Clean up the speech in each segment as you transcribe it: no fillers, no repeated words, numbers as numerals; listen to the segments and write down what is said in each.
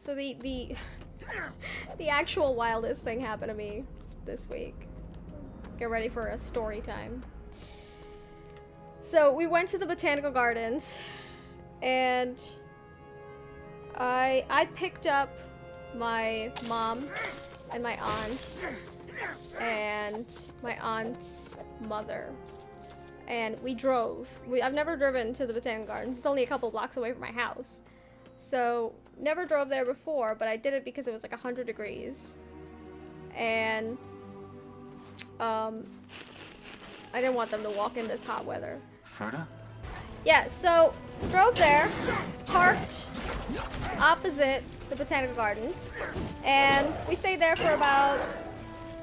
So the the actual wildest thing happened to me this week. Get ready for a story time. So we went to the botanical gardens, and I picked up my mom and my aunt and my aunt's mother, and we drove. I've never driven to the botanical gardens. It's only a couple blocks away from my house, so never drove there before, but I did it because it was like 100 degrees, and I didn't want them to walk in this hot weather. Frodo? Yeah, so drove there, parked opposite the botanical gardens, and we stayed there for about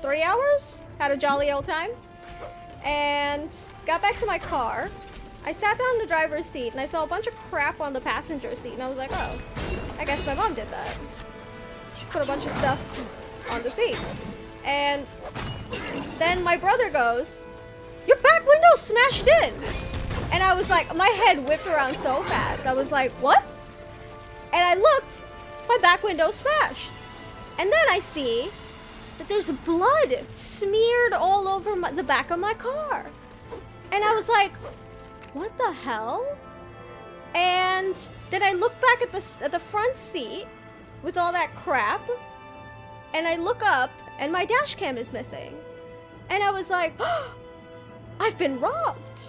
3 hours, had a jolly old time, and got back to my car. I sat down in the driver's seat and I saw a bunch of crap on the passenger seat, and I was like, oh, I guess my mom did that. She put a bunch of stuff on the seat. And then my brother goes, your back window's smashed in! And I was like, my head whipped around so fast. I was like, what? And I looked, my back window smashed. And then I see that there's blood smeared all over the back of my car. And I was like, what the hell? And then I look back at the front seat with all that crap, and I look up and my dash cam is missing. And I was like, oh, I've been robbed.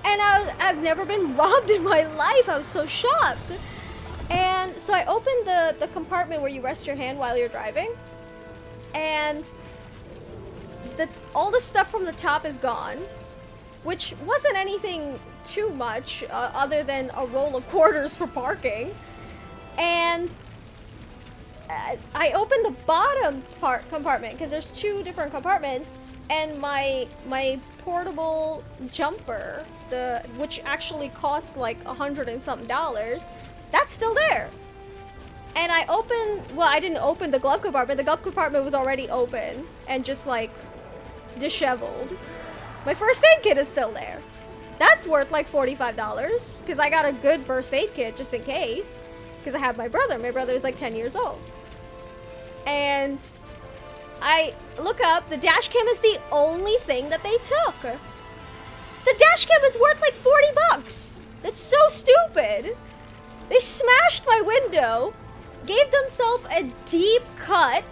And I've never been robbed in my life. I was so shocked. And so I opened the compartment where you rest your hand while you're driving, and all the stuff from the top is gone, which wasn't anything too much other than a roll of quarters for parking. And I opened the bottom compartment because there's 2 different compartments, and my portable jumper, which actually cost like $100 and something, that's still there. And I didn't open the glove compartment. The glove compartment was already open and just like disheveled. My first aid kit is still there. That's worth like $45 because I got a good first aid kit just in case, because I have my brother. My brother is like 10 years old. And I look up, the dash cam is the only thing that they took. The dash cam is worth like $40. That's so stupid. They smashed my window, gave themselves a deep cut,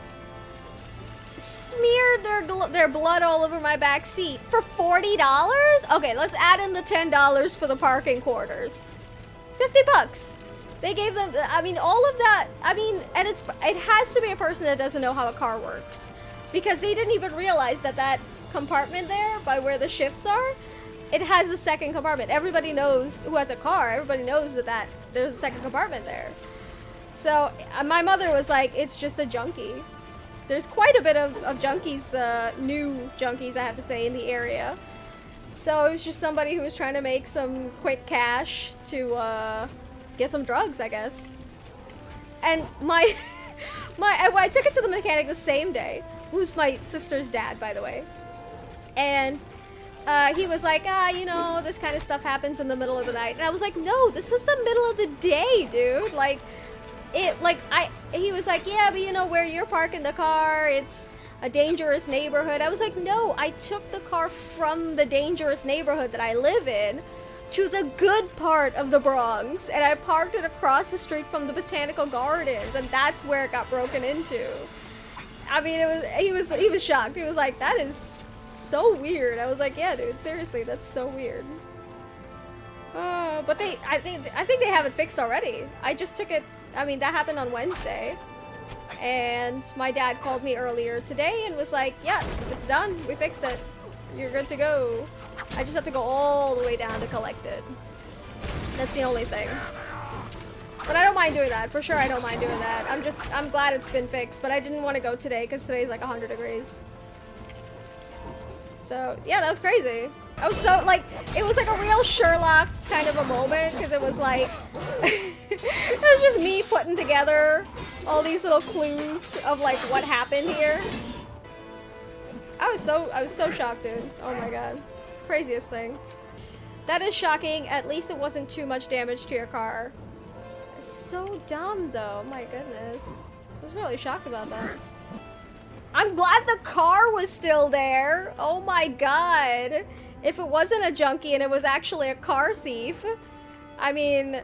smeared their blood all over my back seat for $40? Okay, let's add in the $10 for the parking quarters. $50. They gave them, I mean, all of that, I mean, and it has to be a person that doesn't know how a car works, because they didn't even realize that compartment there by where the shifts are, it has a second compartment. Everybody knows, who has a car, everybody knows that there's a second compartment there. So my mother was like, it's just a junkie. There's quite a bit of junkies, new junkies, I have to say, in the area. So it was just somebody who was trying to make some quick cash to get some drugs, I guess. And I took it to the mechanic the same day, who's my sister's dad, by the way. And he was like, you know, this kind of stuff happens in the middle of the night. And I was like, no, this was the middle of the day, dude. Like, he was like, yeah, but you know, where you're parking the car, it's a dangerous neighborhood. I was like, no, I took the car from the dangerous neighborhood that I live in to the good part of the Bronx, and I parked it across the street from the botanical gardens, and that's where it got broken into. I mean, he was shocked. He was like, that is so weird. I was like, yeah, dude, seriously, that's so weird. But I think they have it fixed already. I just took it, I mean, that happened on Wednesday, and my dad called me earlier today and was like, yeah, it's done, we fixed it, you're good to go. I just have to go all the way down to collect it. That's the only thing. But I don't mind doing that. For sure I don't mind doing that. I'm glad it's been fixed, but I didn't want to go today because today's like 100 degrees. So, yeah, that was crazy. I was so, like, it was like a real Sherlock kind of a moment, because it was like, it was just me putting together all these little clues of like what happened here. I was so shocked, dude. Oh my god. It's the craziest thing. That is shocking. At least it wasn't too much damage to your car. It's so dumb though, my goodness. I was really shocked about that. I'm glad the car was still there. Oh my god. If it wasn't a junkie and it was actually a car thief, I mean,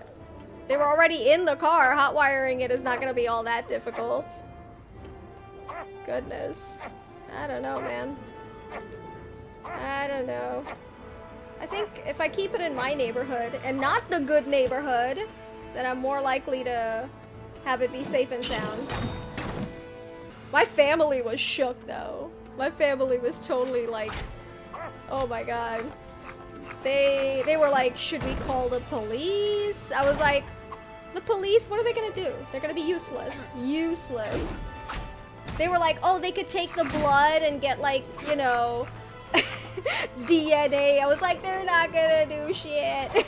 they were already in the car. Hot wiring it is not gonna be all that difficult. Goodness. I don't know, man. I don't know. I think if I keep it in my neighborhood and not the good neighborhood, then I'm more likely to have it be safe and sound. My family was shook though. My family was totally like, oh my god. They were like, should we call the police? I was like, the police, what are they gonna do? They're gonna be useless. Useless. They were like, oh, they could take the blood and get like, you know, DNA. I was like, they're not gonna do shit.